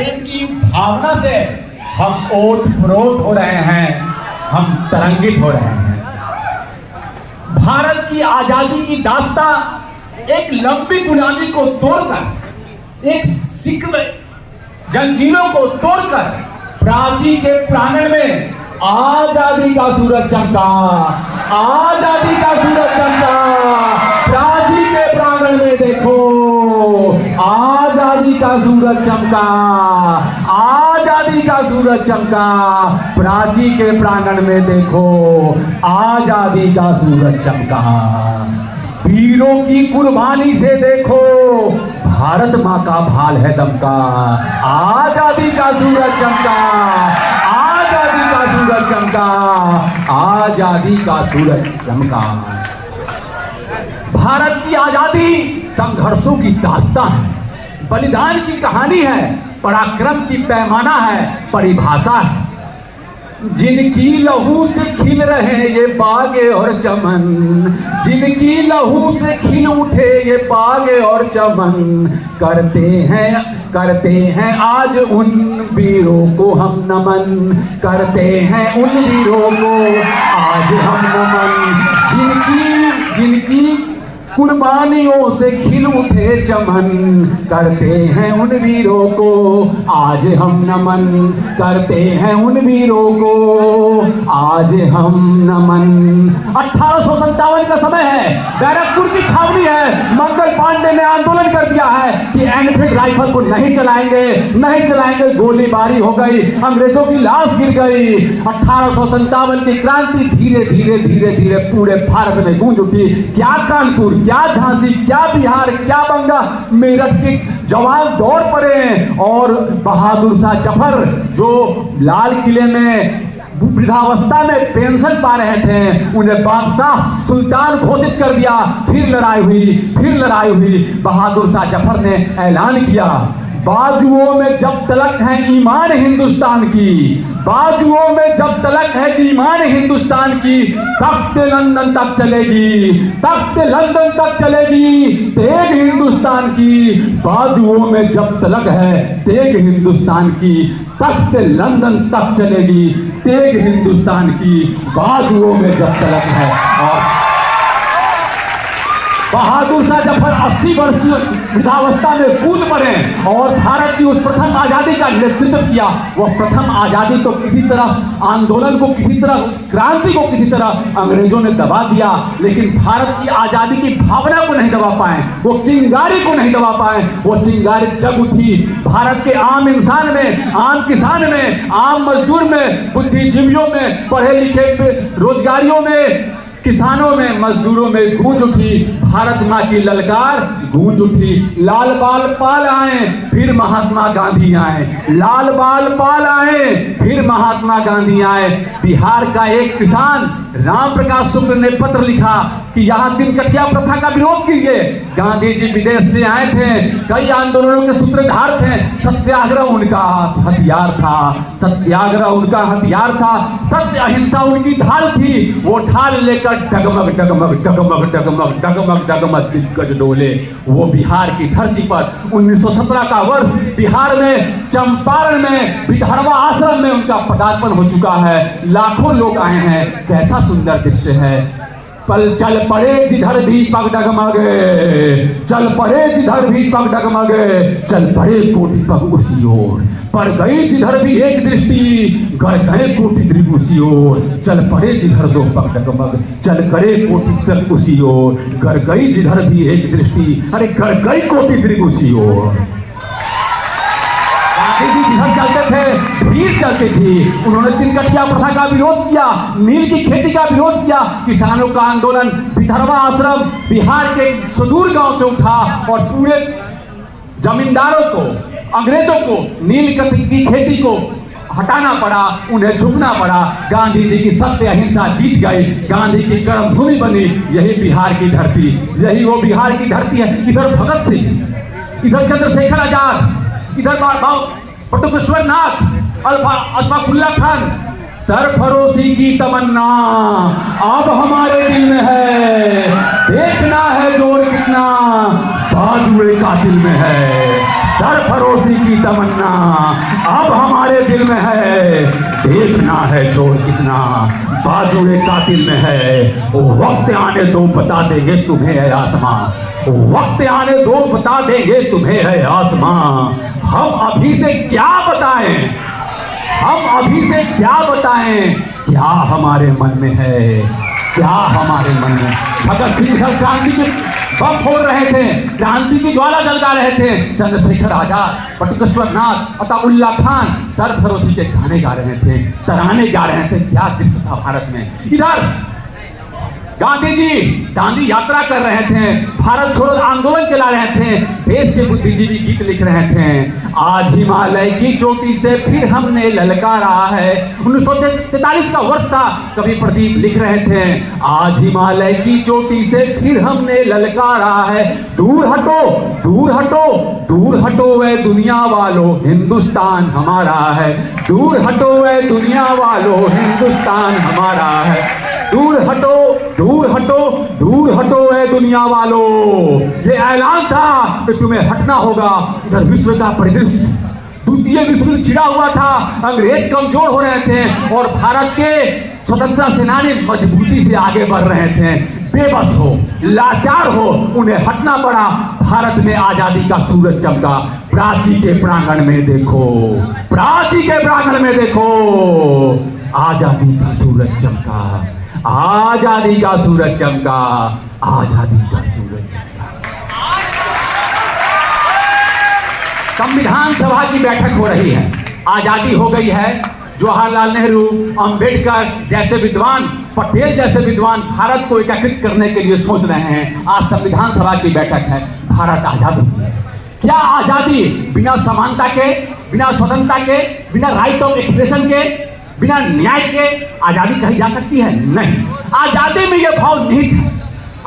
प्रेम की भावना से हम ओत-प्रोत हो रहे हैं, हम तरंगित हो रहे हैं। भारत की आजादी की दास्तां एक लंबी गुलामी को तोड़कर, एक सिक्र जंजीरों को तोड़कर प्राची के प्रांगण में आजादी का सूरज चमका, आजादी का सूरज चमका। प्राची के प्रांगण में देखो, आजादी का सूरज चमका, आजादी का सूरज चमका। प्राची के प्रांगण में देखो, आजादी का सूरज चमका। वीरों की कुर्बानी से देखो, भारत माँ का भाल है दमका। आजादी का सूरज चमका, आजादी का सूरज चमका, आजादी का सूरज चमका। भारत की आजादी संघर्षों की दास्तां है, बलिदान की कहानी है, पराक्रम की पैमाना है, परिभाषा है। जिनकी लहू से खिल रहे ये बागे और चमन, जिनकी लहू से खिल उठे ये बागे और चमन, करते हैं आज उन वीरों को हम नमन, करते हैं उन वीरों को आज हम नमन। जिनकी कुर्बानियों से खिल उठे चमन, करते हैं उन वीरों को आज हम नमन, करते हैं उन वीरों को आज हम नमन। 1857 का समय है, बैरकपुर की छावनी है। मंगल पांडे ने आंदोलन कर दिया है कि एनफील्ड राइफल को नहीं चलाएंगे, नहीं चलाएंगे। गोलीबारी हो गई, अंग्रेजों की लाश गिर गई। 1857 की क्रांति धीरे धीरे धीरे धीरे पूरे भारत में गूंज उठी। क्या कानपुर, क्या झांसी, क्या बिहार, क्या बंगा, मेरठ के जवान दौड़ पड़े और बहादुर शाह जफर जो लाल किले में वृद्धावस्था में पेंशन पा रहे थे, उन्हें बादशाह सुल्तान घोषित कर दिया। फिर लड़ाई हुई। बहादुर शाह जफर ने ऐलान किया, बाजुओं में जब तलक है ईमान हिंदुस्तान की, बाजुओं में जब तलक है ईमान हिंदुस्तान की, तख्त लंदन तक चलेगी, तख्त लंदन तक चलेगी तेग हिंदुस्तान की। बाजुओं में जब तलक है तेग हिंदुस्तान की, तख्त लंदन तक चलेगी तेग हिंदुस्तान की। बाजुओं में जब तलक है। और बहादुर शाह जफर 80 वर्ष की वृद्धावस्था में कूद पड़े और भारत की उस प्रथम आजादी का नेतृत्व किया। वह प्रथम आजादी तो किसी तरह आंदोलन को, किसी तरह क्रांति को, किसी तरह अंग्रेजों ने दबा दिया, लेकिन भारत की आजादी की भावना को नहीं दबा पाए, वो चिंगारी को नहीं दबा पाए। वो चिंगारी जग उठी भारत के आम इंसान में, आम किसान में, आम मजदूर में, बुद्धिजीवियों में, पढ़े लिखे रोजगारियों में, किसानों में, मजदूरों में गूंज उठी भारत माँ की ललकार, गूंज उठी। लाल बाल पाल आए फिर महात्मा गांधी आए, लाल बाल पाल आए फिर महात्मा गांधी आए। बिहार का एक किसान राम प्रकाश शुक्ल ने पत्र लिखा कि यहाँ तिनकटिया प्रथा का विरोध कीजिए। गांधी जी विदेश से आए थे, कई आंदोलनों के सूत्रधार थे। सत्याग्रह उनका हथियार था, सत्याग्रह उनका हथियार था, सत्य अहिंसा उनकी ढाल थी। वो ढाल लेकर डगमग डगमग डगमग डगमग डगमग डगमग दिग्गज डोले। वो बिहार की धरती पर 1917 का वर्ष बिहार में चंपारण में विधर्वा आश्रम में उनका पदार्पण हो चुका है। लाखों लोग आए हैं। कैसा सुंदर दृश्य है। पल चल पड़े जिधर भी पग डगमगे, चल पड़े जिधर भी पग डगमगे, चल पड़े कोटि पग उसी ओर, पड़ गई जिधर भी एक दृष्टि, गड़ गए कोटि दृग उसी ओर। चल पड़े जिधर दो पग डगमग, चल करे कोटि पग उसी ओर, गड़ गई जिधर भी एक दृष्टि, अरे गड़ गई कोटि दृग उसी ओर। जिधर चलते थे भीड़ चलती थी। उन्होंने तिनकटिया प्रथा का विरोध किया, नील की खेती का विरोध किया। किसानों का आंदोलन विधर्वा आश्रम बिहार के सुदूर गांव से उठा और पूरे जमींदारों को, अंग्रेजों को नील की खेती को हटाना पड़ा, उन्हें झुकना पड़ा। गांधी जी की सत्य अहिंसा जीत गई, गांधी की कर्म भूमि बनी यही बिहार की धरती, यही वो बिहार की धरती है। इधर भगत सिंह, इधर चंद्रशेखर आजाद, इधर बटुकेश्वर नाथ, अशफाकुल्ला खान। सरफरोशी की तमन्ना अब हमारे दिल में है, देखना है जोर कितना बाजुए कातिल में है। सरफरोशी की तमन्ना अब हमारे दिल में है। देखना है जोर कितना बाजुए कातिल में है। वक्त आने दो बता देंगे तुम्हें है आसमां। वक्त आने दो बता देंगे तुम्हें है आसमां। हम अभी से क्या बताएं, हम अभी से क्या बताएं, क्या हमारे मन में है, क्या हमारे मन में। भगत सिंह क्रांति के बम फोड़ रहे थे, क्रांति की ज्वाला जलगा रहे थे। चंद्रशेखर आजाद, बटुकेश्वर नाथ, अताउल्लाह खान सरफरोशी के गाने गा रहे थे, तराने गा रहे थे। क्या दृश्य था भारत में। इधर गांधी जी दांडी यात्रा कर रहे थे, भारत छोड़ो आंदोलन चला रहे थे, देश के बुद्धिजीवी गीत लिख रहे थे। आज हिमालय की चोटी से फिर हमने ललकारा है। 1943 का वर्ष था, कवि प्रदीप लिख रहे थे। आज हिमालय की चोटी से फिर हमने ललकारा है। दूर हटो, दूर हटो, दूर हटो वे दुनिया वालों, हिंदुस्तान हमारा है। दूर हटो वे दुनिया वालों, हिंदुस्तान हमारा है। दूर हटो, दूर हटो, दूर हटो ए दुनिया वालों। ये ऐलान था कि तुम्हें हटना होगा। इधर विश्व का परिदृश्य द्वितीय विश्व युद्ध छिड़ा हुआ था, अंग्रेज कमजोर हो रहे थे और भारत के स्वतंत्रता सेनानी मजबूती से आगे बढ़ रहे थे। बेबस हो, लाचार हो, उन्हें हटना पड़ा। भारत में आजादी का सूरज चमका। प्राची के प्रांगण में देखो, प्राची के प्रांगण में देखो, आजादी का सूरज चमका, आजादी का सूरज चमका, आजादी का सूरज चमका। संविधान सभा की बैठक हो रही है, आजादी हो गई है। जवाहरलाल नेहरू, अंबेडकर जैसे विद्वान, पटेल जैसे विद्वान भारत को एकीकृत करने के लिए सोच रहे हैं। आज संविधान सभा की बैठक है, भारत आजाद हो गया। क्या आजादी बिना समानता के, बिना स्वतंत्रता के, बिना राइट ऑफ एक्सप्रेशन के, बिना न्याय के आजादी कही जा सकती है? नहीं। आजादी में यह भाव निहित है।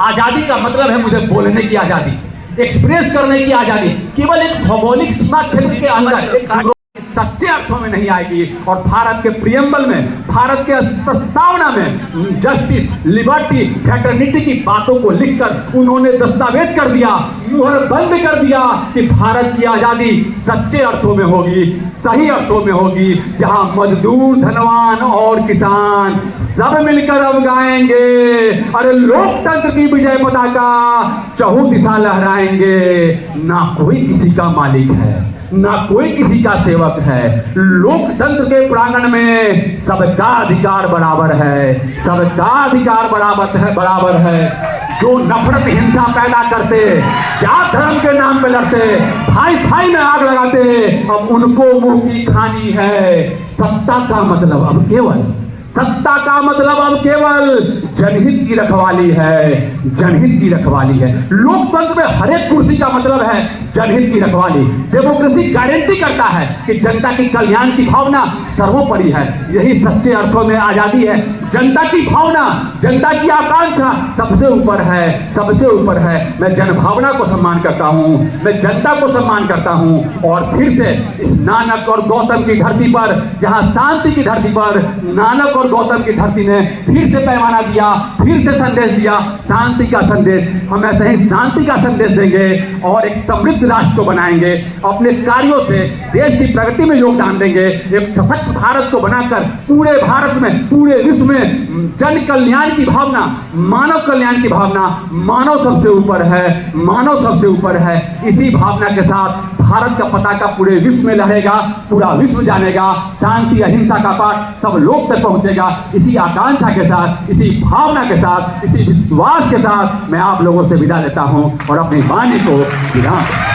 आजादी का मतलब है मुझे बोलने की आजादी, एक्सप्रेस करने की आजादी। केवल एक भौगोलिक सीमा क्षेत्र के अंदर एक सच्चे अर्थों में नहीं आएगी। और भारत के प्रियम्बल में, भारत के प्रस्तावना में जस्टिस, लिबर्टी, फ्रेटर्निटी की बातों को लिखकर उन्होंने दस्तावेज कर दिया, मुहर बंद कर दिया कि भारत की आजादी सच्चे अर्थों में होगी, सही अर्थों में होगी, जहां मजदूर, धनवान और किसान सब मिलकर अब गाएंगे, अरे लोकतंत्र की विजय पताका चहुं दिशा लहराएंगे। ना कोई किसी का मालिक है, ना कोई किसी का सेवक है। लोकतंत्र के प्रांगण में सबका अधिकार बराबर है, सबका अधिकार बराबर है। जो नफरत, हिंसा पैदा करते, जात धर्म के नाम पे लड़ते, भाई भाई में आग लगाते, अब उनको मुंह की खानी है। सत्ता का मतलब अब केवल, सत्ता का मतलब अब केवल जनहित की रखवाली है, जनहित की रखवाली है। लोकतंत्र में हर एक कुर्सी का मतलब है जनहित की रखवाली। डेमोक्रेसी गारंटी करता है कि जनता की कल्याण की भावना सर्वोपरि है। यही सच्चे अर्थों में आजादी है। जनता की भावना, जनता की आकांक्षा सबसे ऊपर है, सबसे ऊपर है। मैं जनभावना को सम्मान करता हूं, मैं जनता को सम्मान करता हूं। और फिर से इस नानक और गौतम की धरती पर, जहां शांति की धरती पर नानक और गौतम की धरती ने फिर से पैमाना दिया, फिर से संदेश दिया, शांति का संदेश। हम ऐसे ही शांति का संदेश देंगे और एक समृद्ध राष्ट्र को बनाएंगे। अपने कार्यों से देश की प्रगति में योगदान देंगे। एक सशक्त भारत को बनाकर पूरे भारत में, पूरे विश्व में जन कल्याण की भावना, मानव कल्याण की भावना, मानव सबसे ऊपर है, मानव सबसे ऊपर है। इसी भावना के साथ भारत का पताका पूरे विश्व में लहरेगा, पूरा विश्व जानेगा। शांति अहिंसा का पाठ सब लोग तक पहुंचेगा। इसी आकांक्षा के साथ, इसी भावना के साथ, इसी विश्वास के साथ मैं आप लोगों से विदा लेता हूं और अपनी वाणी को विराम।